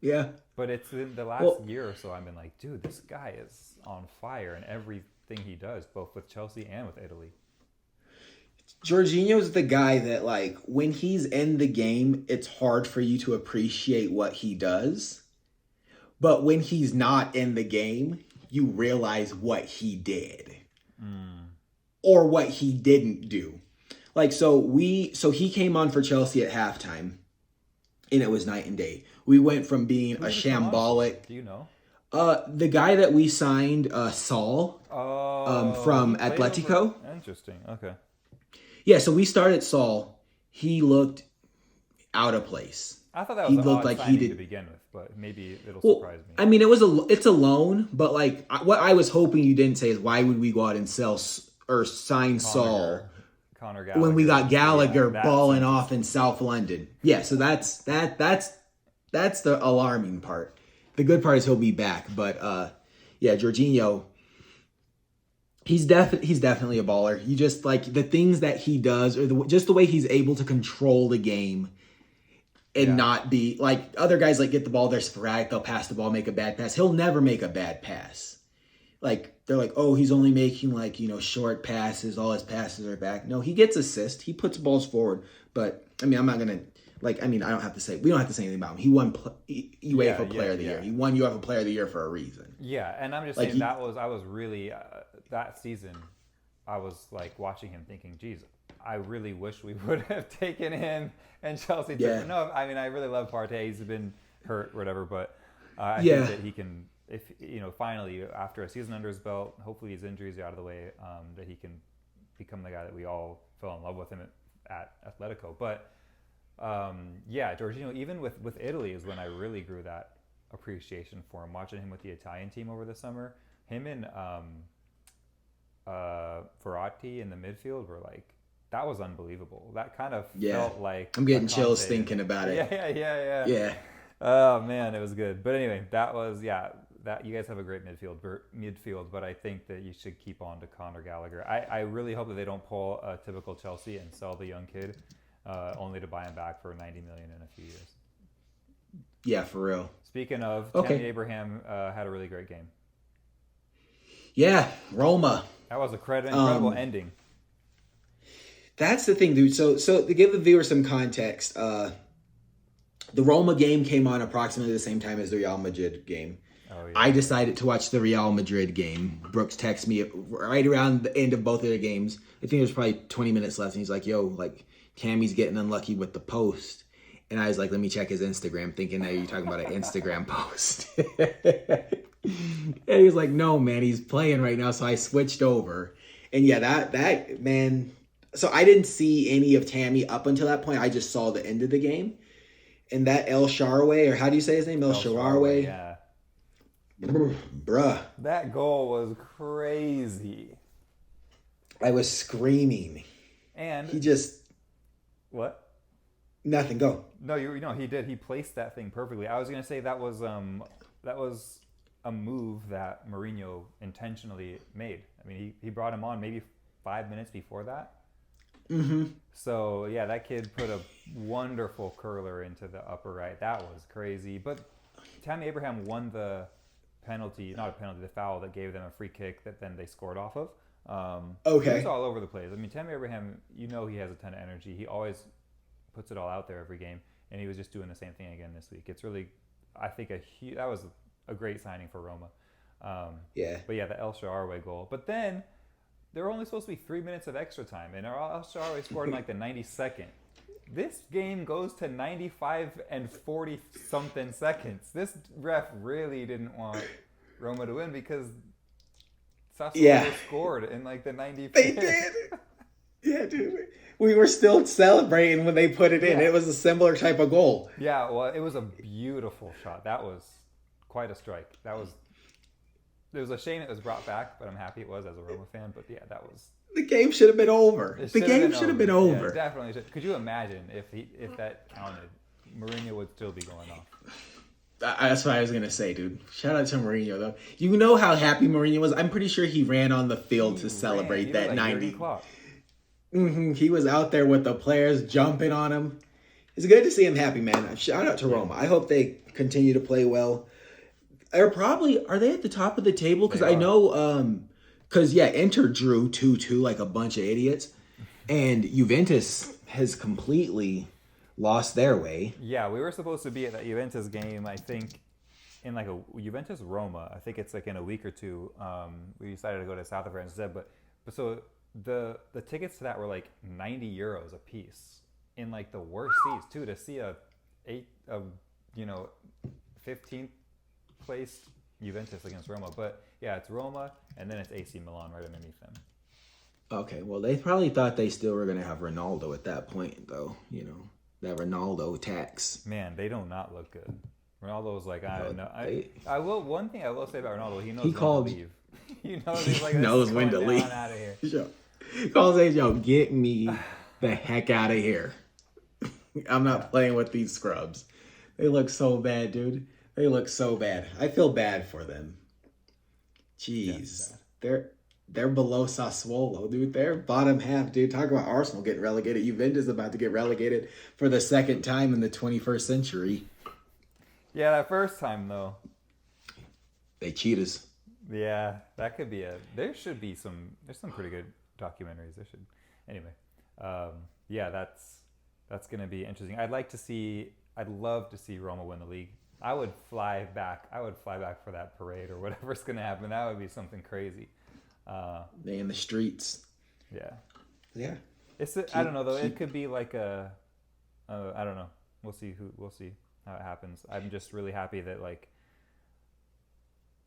Yeah. But it's in the last year or so, I've been like, dude, this guy is on fire in everything he does, both with Chelsea and with Italy. Jorginho's the guy that, like, when he's in the game, it's hard for you to appreciate what he does. But when he's not in the game, you realize what he did. Or what he didn't do. Like, so he came on for Chelsea at halftime, and it was night and day. We went from being a shambolic. Do you know? The guy that we signed, Saul, from Atletico. Interesting. Okay. Yeah, so we started Saul. He looked out of place. I thought that was an odd signing to begin with, but maybe it'll surprise me. I mean, it's a loan, but like what I was hoping you didn't say is why would we go out and sign Saul Conor Gallagher, when we got Gallagher balling off in South London? Yeah, so that's the alarming part. The good part is he'll be back, but yeah, Jorginho, he's definitely a baller. You just like the things that he does, or just the way he's able to control the game and not be like other guys. Like get the ball, they're sporadic, they'll pass the ball, make a bad pass. He'll never make a bad pass. Like they're like, oh, he's only making like short passes. All his passes are back. No, he gets assists. He puts balls forward. But I mean, I'm not gonna I don't have to say. We don't have to say anything about him. He won UEFA Player of the Year. He won UEFA Player of the Year for a reason. Yeah, and I'm just saying I was really that season. I was like watching him, thinking, "Geez, I really wish we would have taken him." And Chelsea took him. No, I mean I really love Partey. He's been hurt, whatever, but I think that he can if finally after a season under his belt, hopefully his injuries are out of the way, that he can become the guy that we all fell in love with him at Atletico. But Jorginho, even with Italy is when I really grew that appreciation for him. Watching him with the Italian team over the summer, him and Verratti in the midfield were like, that was unbelievable. That kind of felt like I'm getting chills thinking about it. Yeah. Oh man, it was good. But anyway, that was that you guys have a great midfield, but I think that you should keep on to Conor Gallagher. I really hope that they don't pull a typical Chelsea and sell the young kid, only to buy him back for $90 million in a few years. Yeah, for real. Speaking of, Tammy Abraham had a really great game. Yeah, Roma. That was a incredible ending. That's the thing, dude. So to give the viewer some context, the Roma game came on approximately the same time as the Real Madrid game. Oh, yeah. I decided to watch the Real Madrid game. Brooks texted me right around the end of both of their games. I think there's probably 20 minutes left, and he's like, yo, like, Tammy's getting unlucky with the post. And I was like, let me check his Instagram, thinking that you're talking about an Instagram post. And he was like, no, man, he's playing right now. So I switched over. And yeah, that man... So I didn't see any of Tammy up until that point. I just saw the end of the game. And that El Shaarawy, or how do you say his name? El Shaarawy? Yeah. Bruh. That goal was crazy. I was screaming. And he just... What? Nothing, go. No, he did. He placed that thing perfectly. I was going to say that was a move that Mourinho intentionally made. I mean, he brought him on maybe 5 minutes before that. Mm-hmm. So, yeah, that kid put a wonderful curler into the upper right. That was crazy. But Tammy Abraham won the the foul that gave them a free kick that then they scored off of. Okay. He was all over the place. I mean, Tammy Abraham, he has a ton of energy. He always puts it all out there every game, and he was just doing the same thing again this week. It's really, I think, that was a great signing for Roma. But yeah, the El Shaarawy goal. But then there were only supposed to be 3 minutes of extra time, and El Shaarawy scored in like the 92nd. This game goes to 95 and 40 something seconds. This ref really didn't want Roma to win because Sassuolo scored in like the 95th. They did. Yeah, dude. We were still celebrating when they put it in. It was a similar type of goal. Yeah, well, it was a beautiful shot. That was quite a strike. It was a shame it was brought back, but I'm happy it was as a Roma fan. But yeah, that was... The game should have been over. The game should have been over. Yeah, definitely should. Could you imagine if that counted? Mourinho would still be going off. That's what I was going to say, dude. Shout out to Mourinho, though. You know how happy Mourinho was? I'm pretty sure he ran on the field to celebrate that 90. Mm-hmm. He was out there with the players jumping on him. It's good to see him happy, man. Shout out to Roma. I hope they continue to play well. Are they at the top of the table? Because I know... Inter drew 2-2 like a bunch of idiots. And Juventus has completely lost their way. Yeah, we were supposed to be at that Juventus game, I think, in like a Juventus-Roma. I think it's like in a week or two. We decided to go to South Africa instead. But so the tickets to that were like €90 a piece in like the worst seats, too, to see a 15th place Juventus against Roma. But yeah, it's Roma, and then it's AC Milan right underneath them. Okay, well, they probably thought they still were going to have Ronaldo at that point, though. That Ronaldo tax. Man, they do not look good. Ronaldo's like, I don't know. One thing I will say about Ronaldo, he knows when to leave. He knows when to leave. Out of here. He calls it, get me the heck out of here. I'm not playing with these scrubs. They look so bad, dude. They look so bad. I feel bad for them. Jeez. They're below Sassuolo, dude. They're bottom half, dude. Talk about Arsenal getting relegated. Juventus about to get relegated for the second time in the 21st century. Yeah, that first time, though. They cheaters. Yeah, that could be there's some pretty good documentaries. Anyway, that's going to be interesting. I'd love to see Roma win the league. I would fly back for that parade or whatever's going to happen. That would be something crazy. They in the streets. Yeah. Yeah. I don't know though. It could be like I don't know. We'll see how it happens. I'm just really happy that like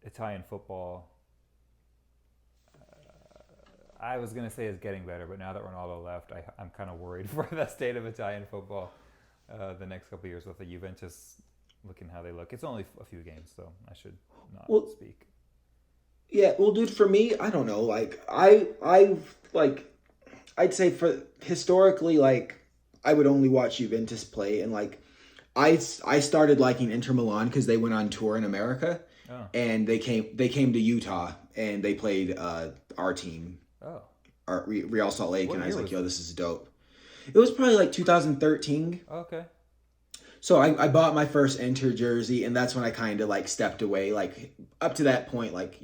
Italian football, I was gonna say is getting better, but now that Ronaldo left, I'm kind of worried for the state of Italian football the next couple of years with the Juventus looking how they look. It's only a few games, so I should not Well, speak. yeah, well, dude, for me, I don't know. Like, like, I'd say for historically, like, I would only watch Juventus play, and like, I started liking Inter Milan because they went on tour in America, Oh, and they came to Utah and they played our team, oh, Real Salt Lake, what and I was year like, was yo, this? this is dope. It was probably like 2013. Okay. So I bought my first Inter jersey, and that's when I kind of like stepped away. Like up to that point, like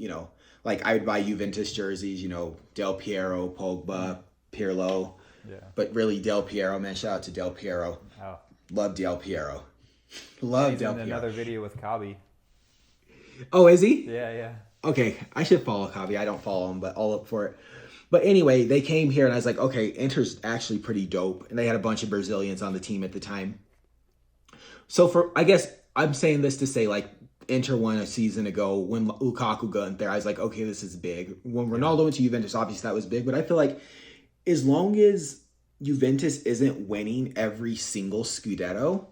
like I would buy Juventus jerseys, Del Piero, Pogba, Pirlo, Yeah. but really Del Piero, man. Shout out to Del Piero. Oh. Love Del Piero. And Love he's Del in Piero. another video with Kabi. Oh, is he? Yeah, yeah. Okay, I should follow Kavi. I don't follow him, but I'll look for it. But anyway, they came here, and I was like, okay, Inter's actually pretty dope, and they had a bunch of Brazilians on the team at the time. So I guess I'm saying this to say, like, Inter won a season ago when Lukaku got there. I was like, okay, this is big. When Ronaldo went to Juventus, obviously that was big. But I feel like as long as Juventus isn't winning every single Scudetto,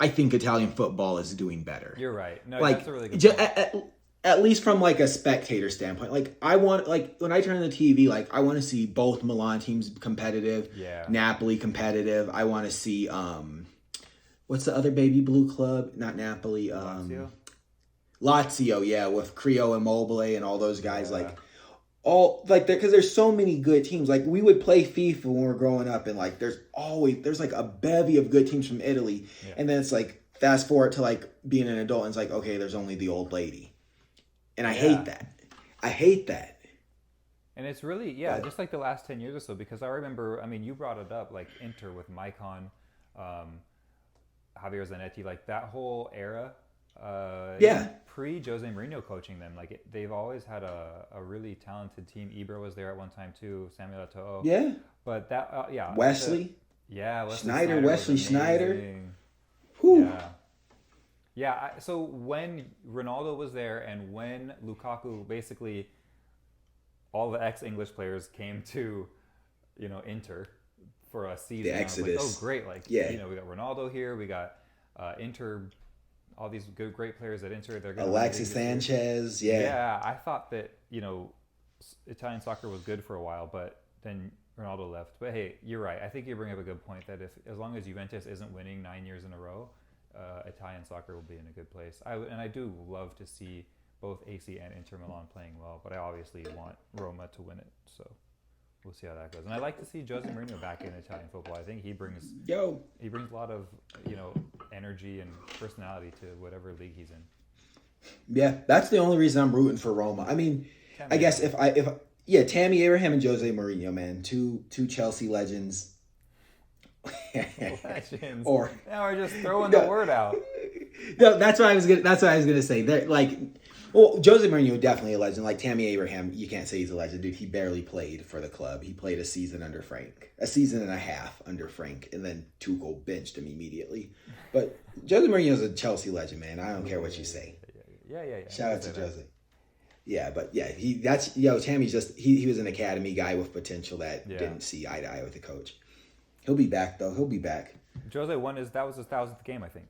I think Italian football is doing better. You're right. No, Like, that's a really good point. at least from like a spectator standpoint, like I want, like when I turn on the TV, like I want to see both Milan teams competitive, Yeah. Napoli competitive. I want to see what's the other baby blue club? Not Napoli. Lazio? Lazio, yeah, with Creo Immobile and all those guys, Yeah. like all like because there's so many good teams. Like we would play FIFA when we were growing up, and like there's like a bevy of good teams from Italy, Yeah. and then it's like fast forward to like being an adult, and it's like okay, there's only the old lady, and I hate that. I hate that. And it's really, just like the last 10 years or so, because I remember, I mean, you brought it up, like Inter with Maicon, Javier Zanetti, like that whole era. Yeah. Pre Jose Mourinho coaching them, like they've always had a really talented team. Ibra was there at one time too, Samuel Eto'o. Yeah. But that, Wesley. Wesley Schneider, was Wesley Schneider. amazing. Whew. Yeah. Yeah, so when Ronaldo was there and when Lukaku, basically all the ex-English players came to, Inter for a season. The I was like, Exodus. oh, great. Like, Yeah. we got Ronaldo here. We got Inter, all these great players at Inter. They're gonna Alexis Sanchez. Yeah. Yeah, I thought that, Italian soccer was good for a while, but then Ronaldo left. But hey, you're right. I think you bring up a good point that as long as Juventus isn't winning 9 years in a row, Italian soccer will be in a good place. I do love to see both AC and Inter Milan playing well, but I obviously want Roma to win it. So we'll see how that goes. And I like to see Jose Mourinho back in Italian football. I think he brings a lot of energy and personality to whatever league he's in. Yeah, that's the only reason I'm rooting for Roma. I mean, I guess if Tammy Abraham and Jose Mourinho, man, two Chelsea legends. Legends. Or now we're just throwing the word out. no, that's what I was gonna say. They're like, well, Jose Mourinho definitely a legend. Like Tammy Abraham, you can't say he's a legend, dude. He barely played for the club. He played a season under Frank, a season and a half under Frank, and then Tuchel benched him immediately. But Jose Mourinho's a Chelsea legend, man. I don't care what you say. Yeah. Shout out to Jose. Yeah, but yeah, Tammy's just he was an academy guy with potential that didn't see eye to eye with the coach. He'll be back though. He'll be back. Jose that was his 1,000th game, I think.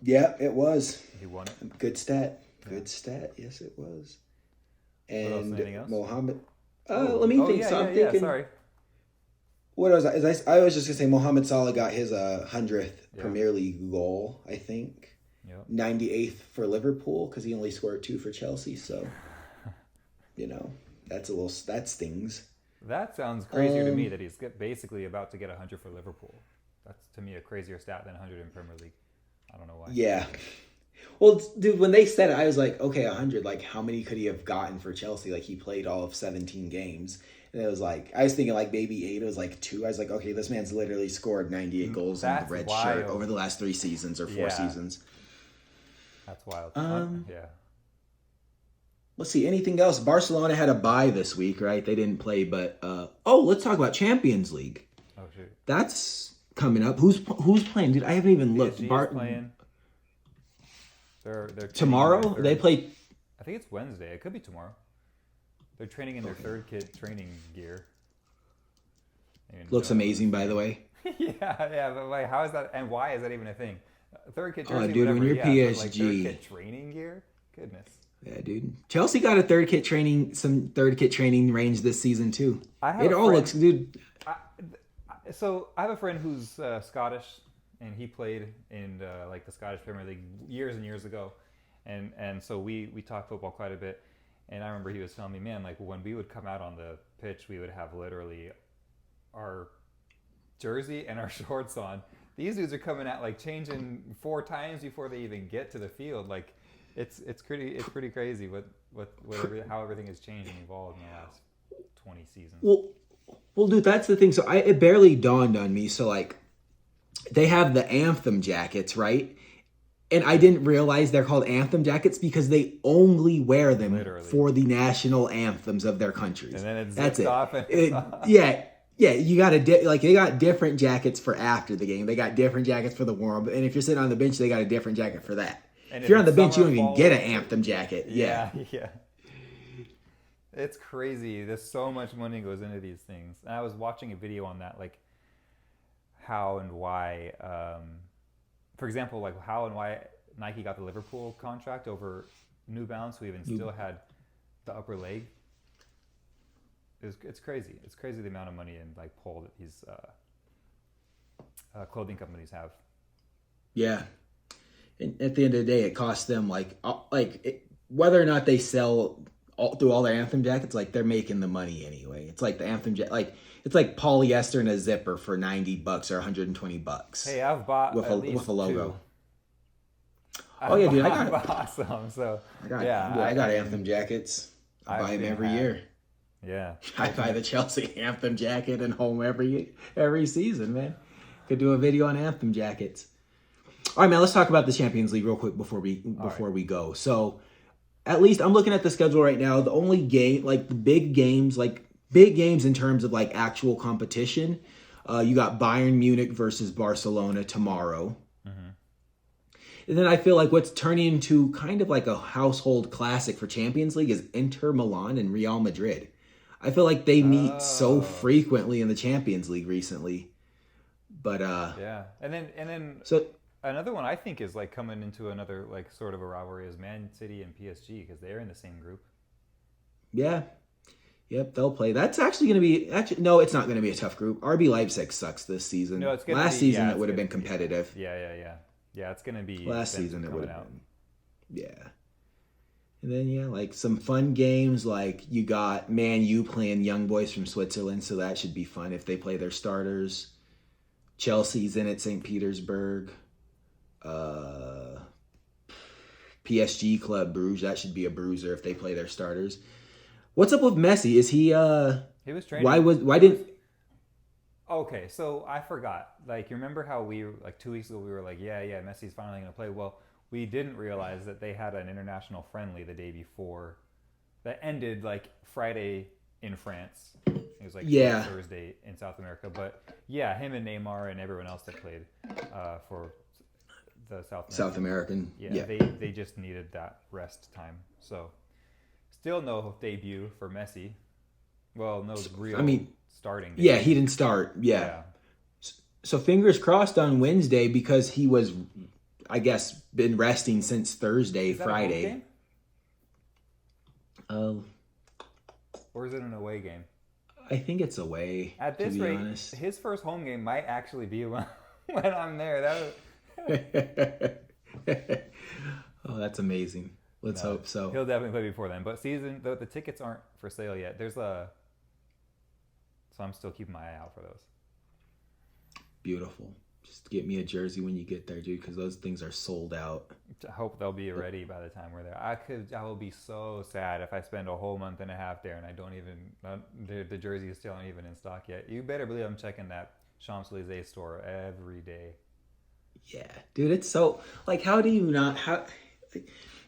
Yeah, it was. He won it. Good stat. Good stat. Yes, it was. And Anything else? Mohammed. Let me think. I'm thinking. Sorry. What was I? I was just gonna say Mohamed Salah got his 100th Premier League goal. I think. Yep. 98th for Liverpool because he only scored 2 for Chelsea. So, that stings. That sounds crazier to me that he's basically about to get 100 for Liverpool. That's to me a crazier stat than 100 in Premier League. I don't know why. Yeah. Well, dude, when they said it, I was like, okay, 100. Like, how many could he have gotten for Chelsea? Like, he played all of 17 games. And it was like, I was thinking like maybe 8. It was like 2. I was like, okay, this man's literally scored 98 goals in the red shirt over the last 3 seasons or 4 seasons. That's wild. Yeah. Let's see, anything else? Barcelona had a bye this week, right? They didn't play, but let's talk about Champions League. Oh shoot. That's coming up. Who's playing? Dude, I haven't even looked. PSG is playing. They're training in their Tomorrow they third. play. I think it's Wednesday. It could be tomorrow. They're training in their third kit training gear. And Looks amazing, by the way. yeah, but like, how is that? And why is that even a thing? Third kit jersey, Dude, whatever. when you're Yeah, but, like, third PSG, kit training gear. Goodness. yeah, dude. Chelsea got a some third kit training range this season too. I have It a all friend- looks, dude. So I have a friend who's Scottish, and he played in like the Scottish Premier League years and years ago, and so we talked football quite a bit. And I remember he was telling me, man, like when we would come out on the pitch, we would have literally our jersey and our shorts on. These dudes are coming out like changing 4 times before they even get to the field. Like it's pretty crazy how everything has changed and evolved in the last 20 seasons. Well, dude, that's the thing. So it barely dawned on me. So like, they have the anthem jackets, right? And I didn't realize they're called anthem jackets because they only wear them Literally. for the national anthems of their countries. And then it's that's zipped it. off and it's off. Yeah. You got like they got different jackets for after the game. They got different jackets for the warm up. And if you're sitting on the bench, they got a different jacket for that. And if you're on the it's bench, you don't summer, even get an fall, anthem jacket. Yeah. It's crazy. There's so much money goes into these things. And I was watching a video on that, like how and why, for example, like how and why Nike got the Liverpool contract over New Balance, who even still had the upper leg. It's crazy. It's crazy the amount of money and like pull that these clothing companies have. Yeah. And at the end of the day, it costs them whether or not they sell through all their anthem jackets, like they're making the money anyway. It's like the anthem jacket, it's like polyester and a zipper for $90 or $120. Hey, I've bought with at least with a logo. 2. Oh yeah, dude, I I've bought some. So I got anthem jackets. I buy them every year. Yeah, I buy the Chelsea anthem jacket and home every season, man. Could do a video on anthem jackets. All right, man. Let's talk about the Champions League real quick before we go. So, at least I'm looking at the schedule right now. The only game, like the big games in terms of like actual competition, you got Bayern Munich versus Barcelona tomorrow. And then I feel like what's turning into kind of like a household classic for Champions League is Inter Milan and Real Madrid. I feel like they meet so frequently in the Champions League recently. But yeah. And then so another one I think is like coming into another like sort of a rivalry is Man City and PSG because they're in the same group. yeah. Yep, they'll play. That's actually going to be no, it's not going to be a tough group. RB Leipzig sucks this season. No, it's gonna last be, season yeah, it would have gonna- been competitive. Yeah, it's going to be Last them season it coming would out. Yeah. And then like some fun games, like you got Man U playing Young Boys from Switzerland, so that should be fun if they play their starters. Chelsea's in at St. Petersburg. PSG Club Bruges, that should be a bruiser if they play their starters. What's up with Messi? Is he He was training. why didn't Okay, so I forgot. Like, you remember how we, like 2 weeks ago, we were like, yeah, Messi's finally going to play. Well, we didn't realize that they had an international friendly the day before that ended like Friday in France. It was like Thursday in South America. But yeah, him and Neymar and everyone else that played for the South American? Yeah, they just needed that rest time. So still no debut for Messi. Well, no real starting debut. Yeah, he didn't start. Yeah. So fingers crossed on Wednesday because he was, I guess, been resting since Thursday, Is that Friday. a home game? Or is it an away game? I think it's away. At this to be rate, honest. his first home game might actually be when I'm there. Oh, that's amazing. Let's hope so. He'll definitely play before then. But the tickets aren't for sale yet. So I'm still keeping my eye out for those. Beautiful. Just get me a jersey when you get there, dude, because those things are sold out. I hope they'll be ready by the time we're there. I will be so sad if I spend a whole month and a half there and I don't even the jersey still aren't even in stock yet. You better believe I'm checking that Champs-Élysées store every day. Yeah, dude, it's so like how do you not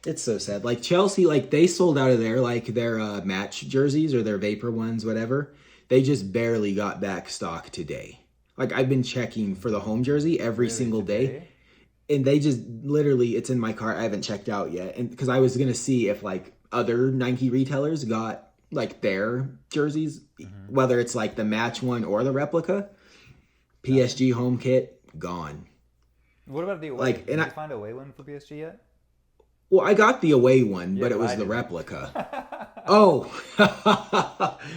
it's so sad. Like Chelsea, like they sold out of their match jerseys or their vapor ones, whatever. They just barely got back stock today. Like I've been checking for the home jersey every single day. and they just literally, it's in my cart. I haven't checked out yet, and because I was gonna see if like other Nike retailers got like their jerseys, whether it's like the match one or the replica. PSG home kit gone. What about the away? Like, Did you find a away one for PSG yet? Well, I got the away one, Yeah, but it was I the didn't. replica. Oh,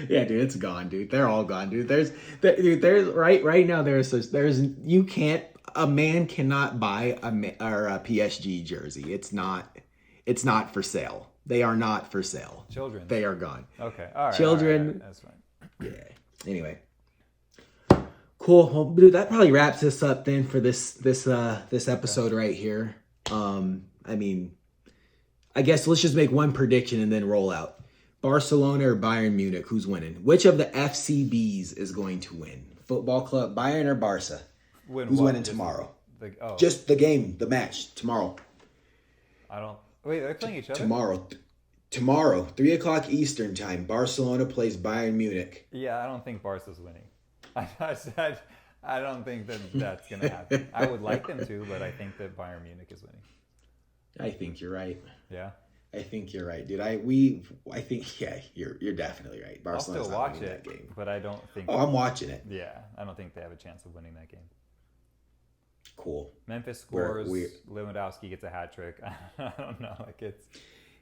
yeah, dude, it's gone, dude. They're all gone, dude. There's right now. You can't. A man cannot buy a PSG jersey. It's not for sale. They are not for sale. Children. They are gone. Okay. All right. Children. All right. That's fine. Yeah. Anyway. Cool. Well, dude, that probably wraps us up then for this episode right here. I mean, I guess let's just make one prediction and then roll out. Barcelona or Bayern Munich, who's winning? Which of the FCBs is going to win? Football club, Bayern or Barca? Who's winning tomorrow? Just the game, the match tomorrow. I don't. Wait, they're playing each other? Tomorrow, 3:00 Eastern time. Barcelona plays Bayern Munich. Yeah, I don't think Barca's winning. I don't think that's going to happen. I would like them to, but I think that Bayern Munich is winning. I think you're right. Yeah. I think you're right, dude. I think you're definitely right. I'll Barcelona's still not watch winning it, that game. but I don't think. Oh, I'm watching it. Yeah, I don't think they have a chance of winning that game. Cool. Memphis scores. Lewandowski gets a hat trick. I don't know. Like it's.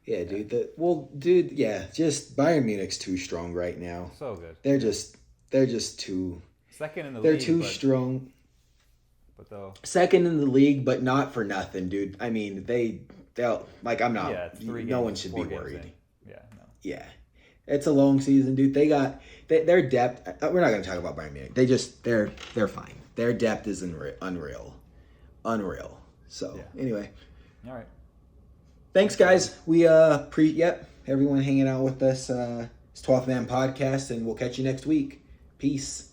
Yeah, dude. Yeah, just Bayern Munich's too strong right now. So good. They're just too. Second in the league. They're too strong. But though. Second in the league, but not for nothing, dude. I mean, they'll like. I'm not. Yeah, it's 3 games, no one should be 4 games worried. in. Yeah. No. Yeah, it's a long season, dude. Their depth. We're not going to talk about Bayern Munich. They're fine. Their depth is unreal. So anyway, all right. Thanks, guys. We everyone hanging out with us. It's 12th Man Podcast, and we'll catch you next week. Peace.